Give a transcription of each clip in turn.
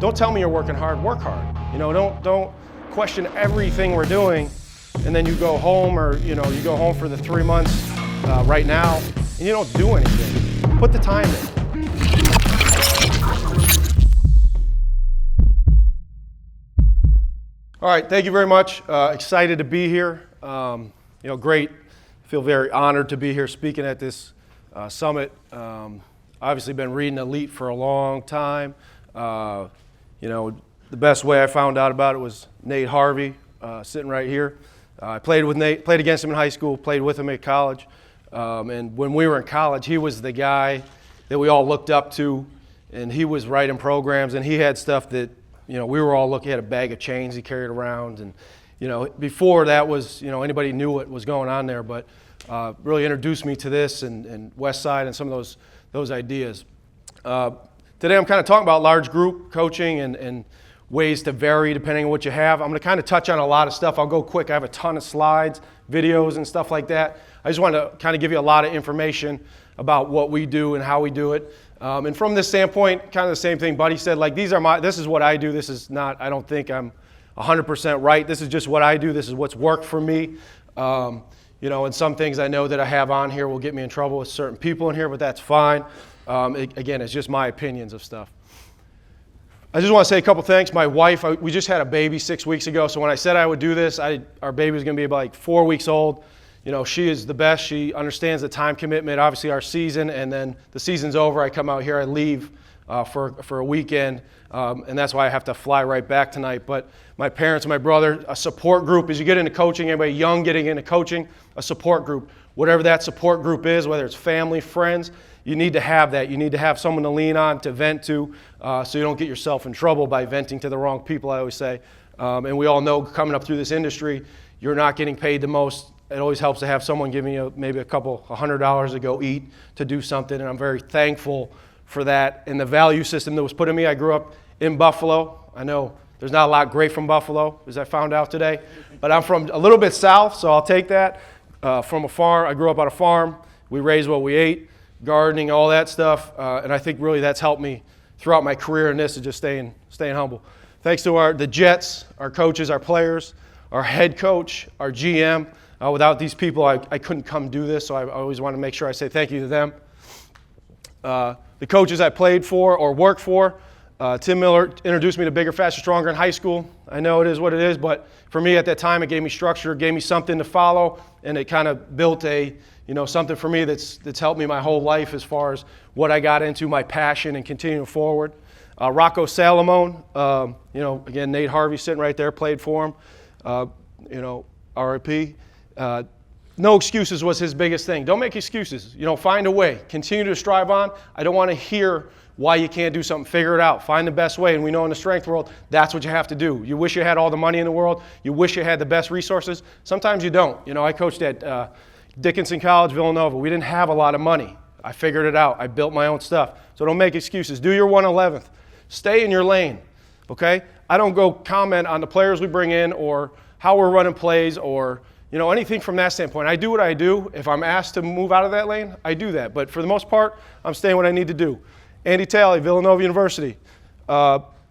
Don't tell me you're working hard, work hard. You know, don't question everything we're doing and then you go home or, you know, you go home for the 3 months right now and you don't do anything. Put the time in. All right, thank you very much. Excited to be here. You know, great. Feel very honored to be here speaking at this summit. Obviously been reading Elite for a long time. You know, the best way I found out about it was Nate Harvey, sitting right here. I played with Nate, played against him in high school, played with him at college. And when we were in college, he was the guy that we all looked up to, and he was writing programs, and he had stuff that, you know, we were all looking at, a bag of chains he carried around. And, you know, before that was, you know, anybody knew what was going on there, but really introduced me to this and West Side and some of those ideas. Today I'm kind of talking about large group coaching and ways to vary depending on what you have. I'm going to kind of touch on a lot of stuff. I'll go quick. I have a ton of slides, videos, and stuff like that. I just want to kind of give you a lot of information about what we do and how we do it. And from this standpoint, kind of the same thing Buddy said, like this is what I do. This is not, I don't think I'm 100% right. This is just what I do. This is what's worked for me. You know, and some things I know that I have on here will get me in trouble with certain people in here, but that's fine. Again, it's just my opinions of stuff. I just want to say a couple things. My wife, we just had a baby 6 weeks ago, so when I said I would do this, our baby was going to be about like 4 weeks old. You know, she is the best. She understands the time commitment, obviously our season, and then the season's over. I come out here, I leave for a weekend, and that's why I have to fly right back tonight. But my parents, my brother, a support group. As you get into coaching, anybody young getting into coaching, a support group. Whatever that support group is, whether it's family, friends, you need to have that. You need to have someone to lean on, to vent to, so you don't get yourself in trouble by venting to the wrong people, I always say. And we all know coming up through this industry, you're not getting paid the most. It always helps to have someone giving you maybe $100 to go eat, to do something, and I'm very thankful for that. And the value system that was put in me, I grew up in Buffalo. I know there's not a lot great from Buffalo, as I found out today, but I'm from a little bit south, so I'll take that. From a farm, I grew up on a farm. We raised what we ate, gardening, all that stuff, and I think really that's helped me throughout my career in this, is just staying humble. Thanks to the Jets, our coaches, our players, our head coach, our GM. Without these people, I couldn't come do this, so I always want to make sure I say thank you to them. The coaches I played for or worked for, Tim Miller introduced me to Bigger, Faster, Stronger in high school. I know it is what it is, but for me at that time, it gave me structure, it gave me something to follow, and it kind of built something for me that's helped me my whole life as far as what I got into, my passion, and continuing forward. Rocco Salomone, again, Nate Harvey sitting right there, played for him, RIP. No excuses was his biggest thing. Don't make excuses. Find a way. Continue to strive on. I don't want to hear why you can't do something. Figure it out. Find the best way. And we know in the strength world, that's what you have to do. You wish you had all the money in the world. You wish you had the best resources. Sometimes you don't. I coached at Dickinson College, Villanova. We didn't have a lot of money. I figured it out. I built my own stuff. So don't make excuses. Do your 1/11th. Stay in your lane, okay? I don't go comment on the players we bring in or how we're running plays or anything from that standpoint. I do what I do. If I'm asked to move out of that lane, I do that. But for the most part, I'm staying what I need to do. Andy Talley, Villanova University.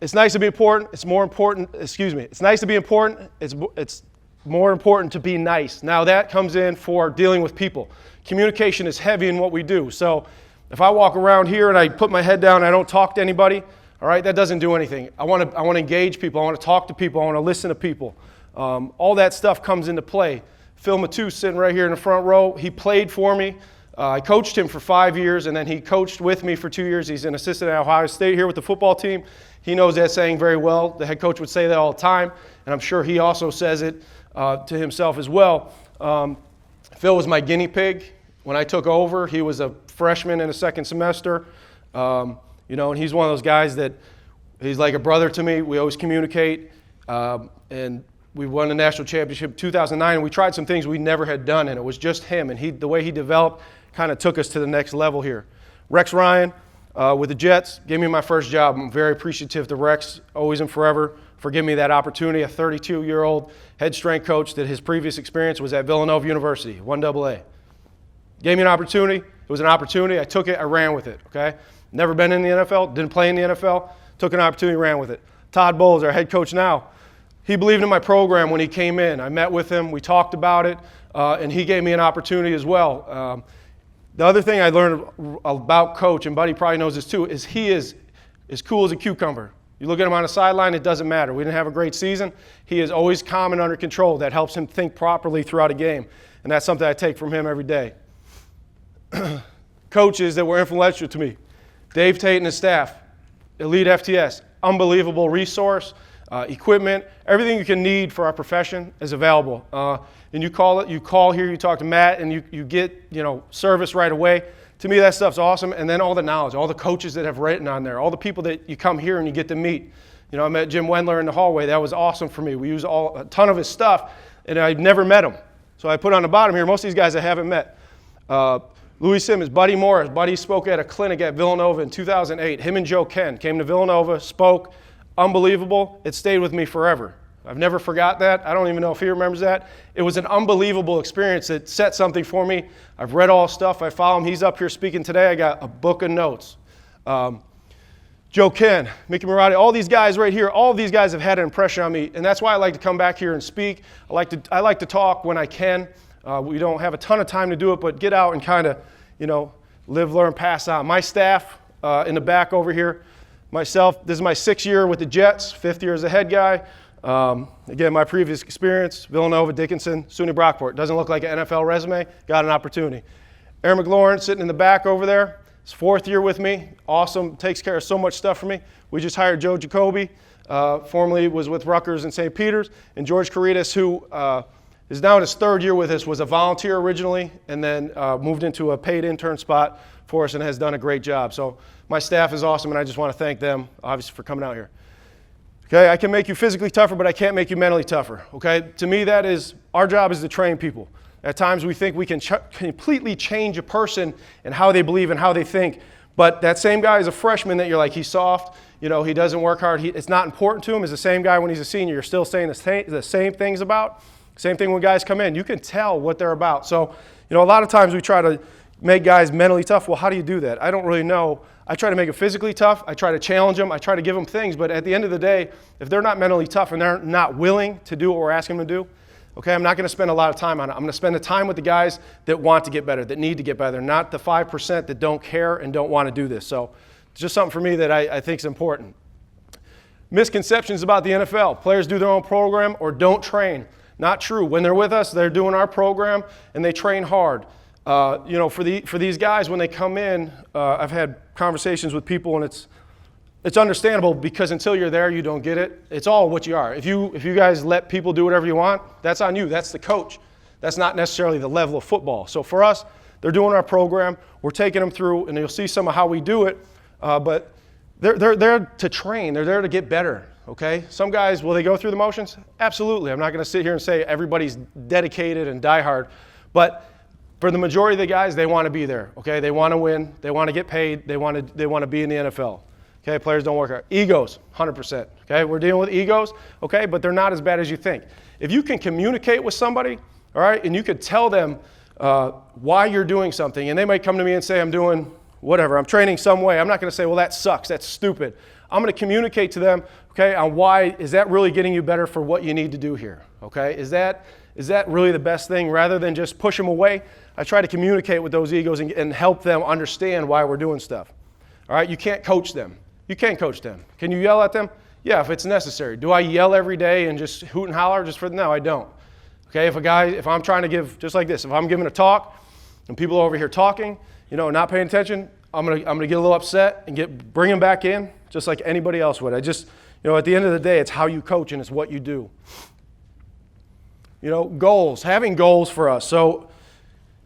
It's nice to be important. It's more important, It's nice to be important. It's more important to be nice. Now that comes in for dealing with people. Communication is heavy in what we do. So if I walk around here and I put my head down and I don't talk to anybody, all right, that doesn't do anything. I want to engage people. I want to talk to people. I want to listen to people. All that stuff comes into play. Phil Matus sitting right here in the front row. He played for me. I coached him for 5 years, and then he coached with me for 2 years. He's an assistant at Ohio State here with the football team. He knows that saying very well. The head coach would say that all the time, and I'm sure he also says it to himself as well. Phil was my guinea pig. When I took over, he was a freshman in the second semester. And he's one of those guys that he's like a brother to me. We always communicate, and we won the national championship in 2009, and we tried some things we never had done, and it was just him. And the way he developed kind of took us to the next level here. Rex Ryan with the Jets gave me my first job. I'm very appreciative to Rex, always and forever, for giving me that opportunity. A 32-year-old head strength coach that his previous experience was at Villanova University, 1AA. Gave me an opportunity. It was an opportunity. I took it. I ran with it, okay? Never been in the NFL, didn't play in the NFL, took an opportunity, ran with it. Todd Bowles, our head coach now, he believed in my program when he came in. I met with him. We talked about it, and he gave me an opportunity as well. The other thing I learned about Coach, and Buddy probably knows this too, is he is as cool as a cucumber. You look at him on the sideline, it doesn't matter. We didn't have a great season. He is always calm and under control. That helps him think properly throughout a game, and that's something I take from him every day. Coaches that were influential to me, Dave Tate and his staff, Elite FTS, unbelievable resource, equipment, everything you can need for our profession is available. And you call here, you talk to Matt, and you get service right away. To me, that stuff's awesome. And then all the knowledge, all the coaches that have written on there, all the people that you come here and you get to meet. I met Jim Wendler in the hallway. That was awesome for me. We use a ton of his stuff, and I've never met him. So I put on the bottom here, most of these guys I haven't met. Louis Simmons, Buddy Morris. Buddy spoke at a clinic at Villanova in 2008. Him and Joe Ken came to Villanova, spoke. Unbelievable. It stayed with me forever. I've never forgot that. I don't even know if he remembers that. It was an unbelievable experience. It set something for me. I've read all stuff. I follow him. He's up here speaking today. I got a book of notes. Joe Ken, Mickey Marotti, all these guys right here, all of these guys have had an impression on me, and that's why I like to come back here and speak. I like to talk when I can. We don't have a ton of time to do it, but get out and kind of, live, learn, pass on. My staff in the back over here, myself, this is my 6th year with the Jets, 5th year as a head guy. Again, my previous experience, Villanova, Dickinson, SUNY Brockport. Doesn't look like an NFL resume, got an opportunity. Aaron McLaurin sitting in the back over there. His 4th year with me, awesome, takes care of so much stuff for me. We just hired Joe Jacoby, formerly was with Rutgers and St. Peter's, and George Caritas, who is now in his 3rd year with us, was a volunteer originally, and then moved into a paid intern spot for us and has done a great job. So my staff is awesome, and I just want to thank them, obviously, for coming out here. Okay, I can make you physically tougher, but I can't make you mentally tougher. Okay, to me, that is, our job is to train people. At times we think we can completely change a person and how they believe and how they think, but that same guy is a freshman that you're like, he's soft, he doesn't work hard, it's not important to him, is the same guy when he's a senior you're still saying the same things about. Same thing when guys come in. You can tell what they're about. So, a lot of times we try to make guys mentally tough. Well, how do you do that? I don't really know. I try to make them physically tough. I try to challenge them. I try to give them things. But at the end of the day, if they're not mentally tough and they're not willing to do what we're asking them to do, okay, I'm not going to spend a lot of time on it. I'm going to spend the time with the guys that want to get better, that need to get better, not the 5% that don't care and don't want to do this. So it's just something for me that I think is important. Misconceptions about the NFL. Players do their own program or don't train. Not true. When they're with us, they're doing our program and they train hard. For these guys, when they come in, I've had conversations with people, and it's understandable because until you're there, you don't get it. It's all what you are. If you guys let people do whatever you want, that's on you. That's the coach. That's not necessarily the level of football. So for us, they're doing our program. We're taking them through, and you'll see some of how we do it. But they're there to train. They're there to get better. Okay, some guys, will they go through the motions? Absolutely. I'm not going to sit here and say everybody's dedicated and diehard, but for the majority of the guys, they want to be there. Okay, they want to win, they want to get paid, they want to be in the NFL. Okay, players don't work hard. Egos, 100%. Okay, we're dealing with egos. Okay, but they're not as bad as you think. If you can communicate with somebody, all right, and you could tell them why you're doing something, and they might come to me and say, I'm doing whatever, I'm training some way. I'm not going to say, well, that sucks, that's stupid. I'm going to communicate to them, okay, on why is that really getting you better for what you need to do here, okay? Is that really the best thing rather than just push them away? I try to communicate with those egos and help them understand why we're doing stuff, all right? You can't coach them. You can't coach them. Can you yell at them? Yeah, if it's necessary. Do I yell every day and just hoot and holler just for them? No, I don't. Okay, if I'm trying to give, just like this, if I'm giving a talk and people are over here talking, not paying attention, I'm gonna get a little upset and bring them back in just like anybody else would. At the end of the day, it's how you coach and it's what you do. Goals, having goals for us. So,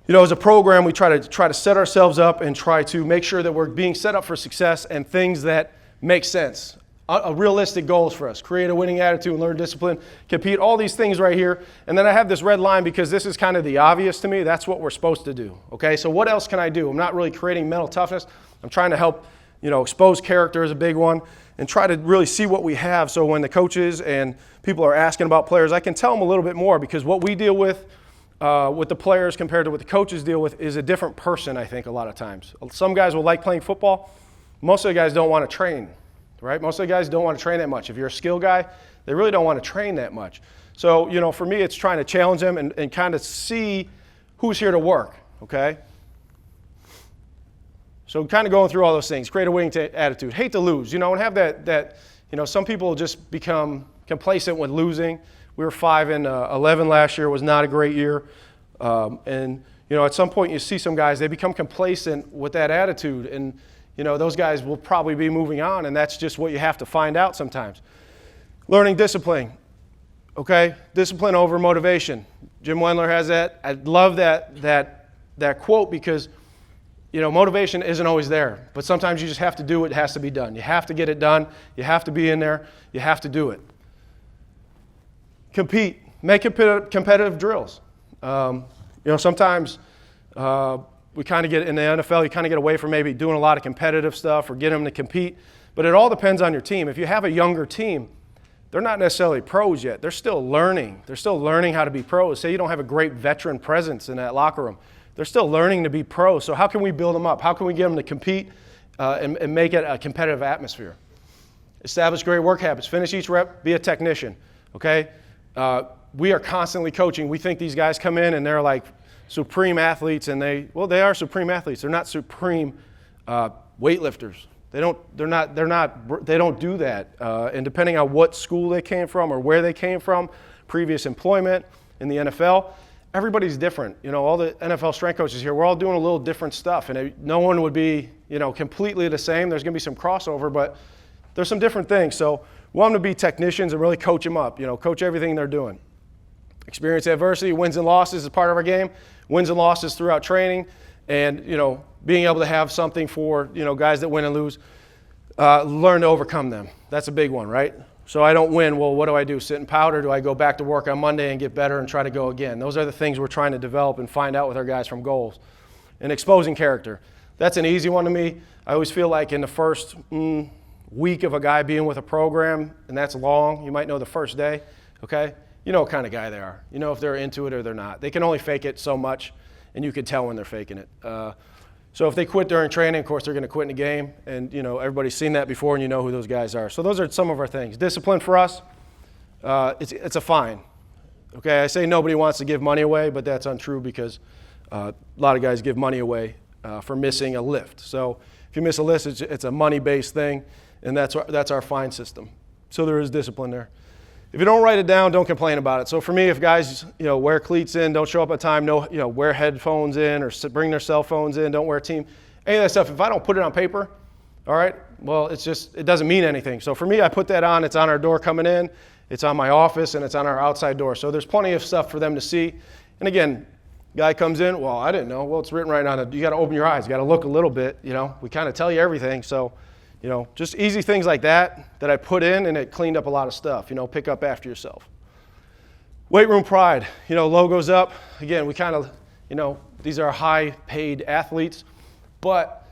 as a program, we try to set ourselves up and try to make sure that we're being set up for success and things that make sense. Realistic goals for us. Create a winning attitude and learn discipline. Compete, all these things right here. And then I have this red line because this is kind of the obvious to me. That's what we're supposed to do. Okay, so what else can I do? I'm not really creating mental toughness. I'm trying to help, expose character is a big one and try to really see what we have. So when the coaches and people are asking about players, I can tell them a little bit more because what we deal with with the players compared to what the coaches deal with is a different person, I think, a lot of times. Some guys will like playing football. Most of the guys don't want to train, right? Most of the guys don't want to train that much. If you're a skill guy, they really don't want to train that much. So, for me, it's trying to challenge them and kind of see who's here to work, okay? So kind of going through all those things, create a winning attitude, hate to lose, and have that some people just become complacent with losing. We were 5-11 last year. It was not a great year. And at some point you see some guys, they become complacent with that attitude. And, those guys will probably be moving on. And that's just what you have to find out sometimes. Learning discipline. Okay? Discipline over motivation. Jim Wendler has that. I love that quote because, motivation isn't always there. But sometimes you just have to do what has to be done. You have to get it done. You have to be in there. You have to do it. Compete. Make competitive drills. Sometimes we kind of get in the NFL, you kind of get away from maybe doing a lot of competitive stuff or get them to compete. But it all depends on your team. If you have a younger team, they're not necessarily pros yet. They're still learning. They're still learning how to be pros. Say you don't have a great veteran presence in that locker room. They're still learning to be pros. So how can we build them up? How can we get them to compete and make it a competitive atmosphere? Establish great work habits. Finish each rep. Be a technician. Okay? We are constantly coaching. We think these guys come in and they're like supreme athletes, and they are supreme athletes. They're not supreme weightlifters. They don't do that. And depending on what school they came from or where they came from, previous employment in the NFL, everybody's different. All the NFL strength coaches here, we're all doing a little different stuff, and no one would be, completely the same. There's going to be some crossover, but there's some different things. So we want them to be technicians and really coach them up, coach everything they're doing. Experience adversity, wins and losses is part of our game. Wins and losses throughout training, and, being able to have something for, guys that win and lose. Learn to overcome them. That's a big one, right? So I don't win. Well, what do I do? Sit and pout, or do I go back to work on Monday and get better and try to go again? Those are the things we're trying to develop and find out with our guys from goals. And exposing character. That's an easy one to me. I always feel like in the first week of a guy being with a program, and that's long, you might know the first day, okay? You know what kind of guy they are. You know if they're into it or they're not. They can only fake it so much, and you can tell when they're faking it. So if they quit during training, of course, they're going to quit in the game. And, everybody's seen that before, and you know who those guys are. So those are some of our things. Discipline for us, it's a fine. Okay, I say nobody wants to give money away, but that's untrue because a lot of guys give money away for missing a lift. So if you miss a lift, it's a money-based thing, and that's our fine system. So there is discipline there. If you don't write it down, don't complain about it. So for me, if guys, wear cleats in, don't show up on time, wear headphones in or bring their cell phones in, don't wear any of that stuff. If I don't put it on paper, all right, well, it doesn't mean anything. So for me, I put that on. It's on our door coming in. It's on my office, and it's on our outside door. So there's plenty of stuff for them to see. And again, guy comes in, well, I didn't know. Well, it's written right on it. You got to open your eyes. You got to look a little bit. We kind of tell you everything. So, just easy things like that I put in, and it cleaned up a lot of stuff. Pick up after yourself. Weight room pride. Logos up. Again, we kind of, these are high-paid athletes, but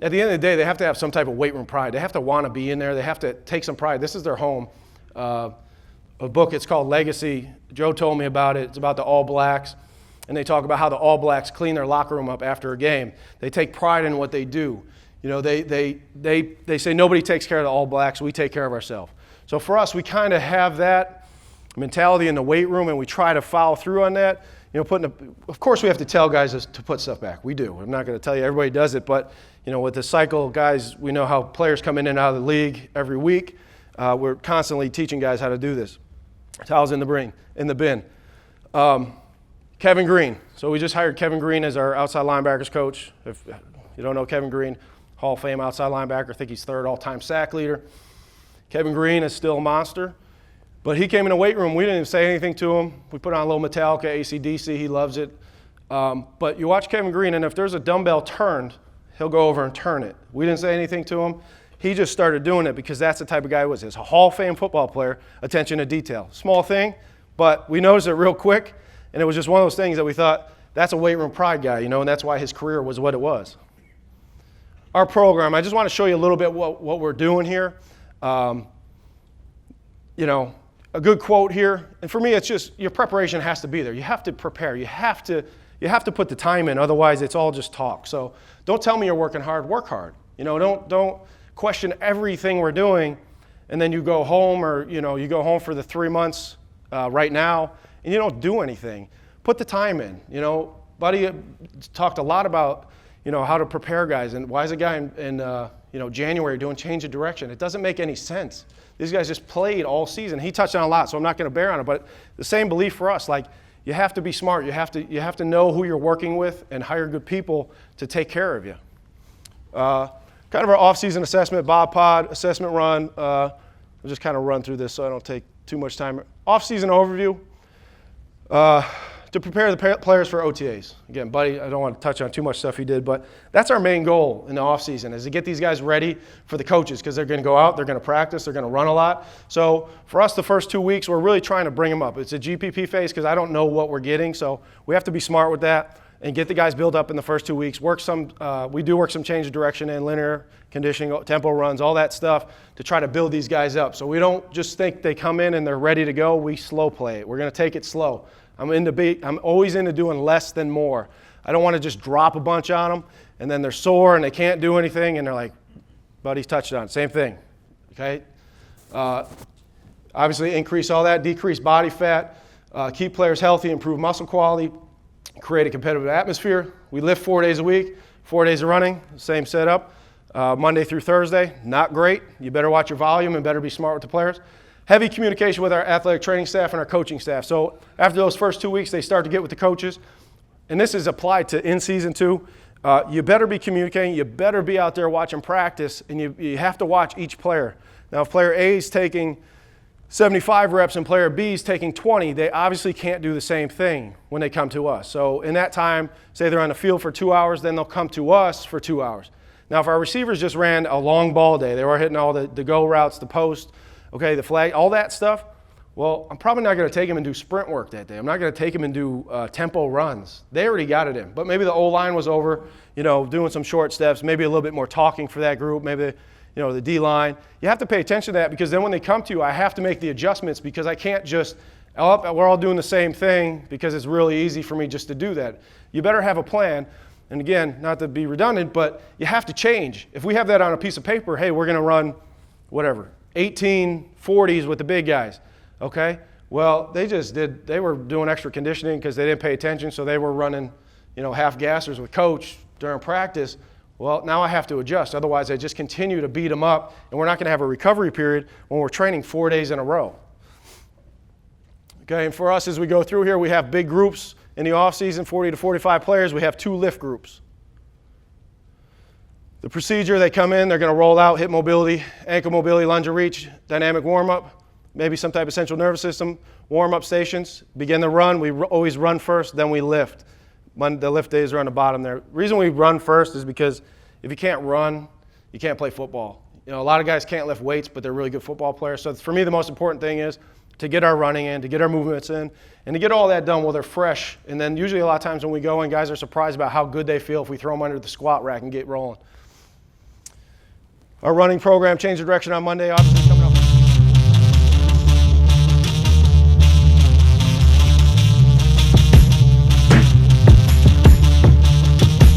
at the end of the day, they have to have some type of weight room pride. They have to want to be in there. They have to take some pride. This is their home. A book, it's called Legacy. Joe told me about it. It's about the All Blacks, and they talk about how the All Blacks clean their locker room up after a game. They take pride in what they do. They say nobody takes care of the All Blacks. We take care of ourselves. So for us, we kind of have that mentality in the weight room, and we try to follow through on that. Of course, we have to tell guys to put stuff back. We do. I'm not going to tell you everybody does it, but with the cycle, guys, we know how players come in and out of the league every week. We're constantly teaching guys how to do this. Towels in the bin. Kevin Green. So we just hired Kevin Green as our outside linebackers coach. If you don't know Kevin Green, Hall of Fame outside linebacker. I think he's third all-time sack leader. Kevin Green is still a monster. But he came in the weight room. We didn't even say anything to him. We put on a little Metallica, AC/DC. He loves it. But you watch Kevin Green, and if there's a dumbbell turned, he'll go over and turn it. We didn't say anything to him. He just started doing it because that's the type of guy he was. He's a Hall of Fame football player, attention to detail. Small thing, but we noticed it real quick, and it was just one of those things that we thought, that's a weight room pride guy, and that's why his career was what it was. Our program, I just want to show you a little bit what we're doing here. a good quote here, and for me, it's just your preparation has to be there. You have to prepare. You have to put the time in. Otherwise, it's all just talk. So don't tell me you're working hard. Work hard. Don't question everything we're doing, and then you go home, or you go home for the 3 months right now, and you don't do anything. Put the time in. Buddy talked a lot about how to prepare guys, and why is a guy in January doing change of direction? It doesn't make any sense. These guys just played all season. He touched on a lot, so I'm not going to bear on it, but the same belief for us. Like, you have to be smart. You have to know who you're working with and hire good people to take care of you. Kind of our off-season assessment, Bob Pod, assessment run. I'll just kind of run through this so I don't take too much time. Off-season overview. To prepare the players for OTAs. Again, Buddy, I don't want to touch on too much stuff he did, but that's our main goal in the offseason, is to get these guys ready for the coaches, because they're going to go out, they're going to practice, they're going to run a lot. So for us, the first 2 weeks, we're really trying to bring them up. It's a GPP phase because I don't know what we're getting, so we have to be smart with that and get the guys built up in the first 2 weeks. We do work some change of direction and linear conditioning, tempo runs, all that stuff to try to build these guys up. So we don't just think they come in and they're ready to go. We slow play it. We're going to take it slow. I'm always into doing less than more. I don't want to just drop a bunch on them, and then they're sore and they can't do anything, and they're like, Buddy's touched on. Same thing, okay? Obviously, increase all that, decrease body fat, keep players healthy, improve muscle quality, create a competitive atmosphere. We lift 4 days a week, 4 days of running, same setup. Monday through Thursday, not great. You better watch your volume and better be smart with the players. Heavy communication with our athletic training staff and our coaching staff. So after those first 2 weeks, they start to get with the coaches. And this is applied to in season too. You better be communicating. You better be out there watching practice. And you have to watch each player. Now, if player A is taking 75 reps and player B is taking 20, they obviously can't do the same thing when they come to us. So in that time, say they're on the field for 2 hours, then they'll come to us for 2 hours. Now, if our receivers just ran a long ball day, they were hitting all the go routes, the post, okay, the flag, all that stuff, well, I'm probably not going to take them and do sprint work that day. I'm not going to take them and do tempo runs. They already got it in. But maybe the O-line was over, doing some short steps, maybe a little bit more talking for that group, maybe, the D-line. You have to pay attention to that, because then when they come to you, I have to make the adjustments, because I can't just, we're all doing the same thing, because it's really easy for me just to do that. You better have a plan. And again, not to be redundant, but you have to change. If we have that on a piece of paper, hey, we're going to run whatever, 1840s with the big guys, okay? Well, they were doing extra conditioning because they didn't pay attention, so they were running, half gassers with coach during practice. Well, now I have to adjust. Otherwise, I just continue to beat them up, and we're not going to have a recovery period when we're training 4 days in a row. Okay, and for us, as we go through here, we have big groups in the off-season, 40 to 45 players. We have 2 lift groups. The procedure, they come in, they're going to roll out, hip mobility, ankle mobility, lunge and reach, dynamic warm-up, maybe some type of central nervous system, warm-up stations, begin the run. We always run first, then we lift. The lift days are on the bottom there. The reason we run first is because if you can't run, you can't play football. A lot of guys can't lift weights, but they're really good football players. So for me, the most important thing is to get our running in, to get our movements in, and to get all that done while they're fresh. And then usually a lot of times when we go in, guys are surprised about how good they feel if we throw them under the squat rack and get rolling. Our running program, change of direction on Monday, obviously coming up.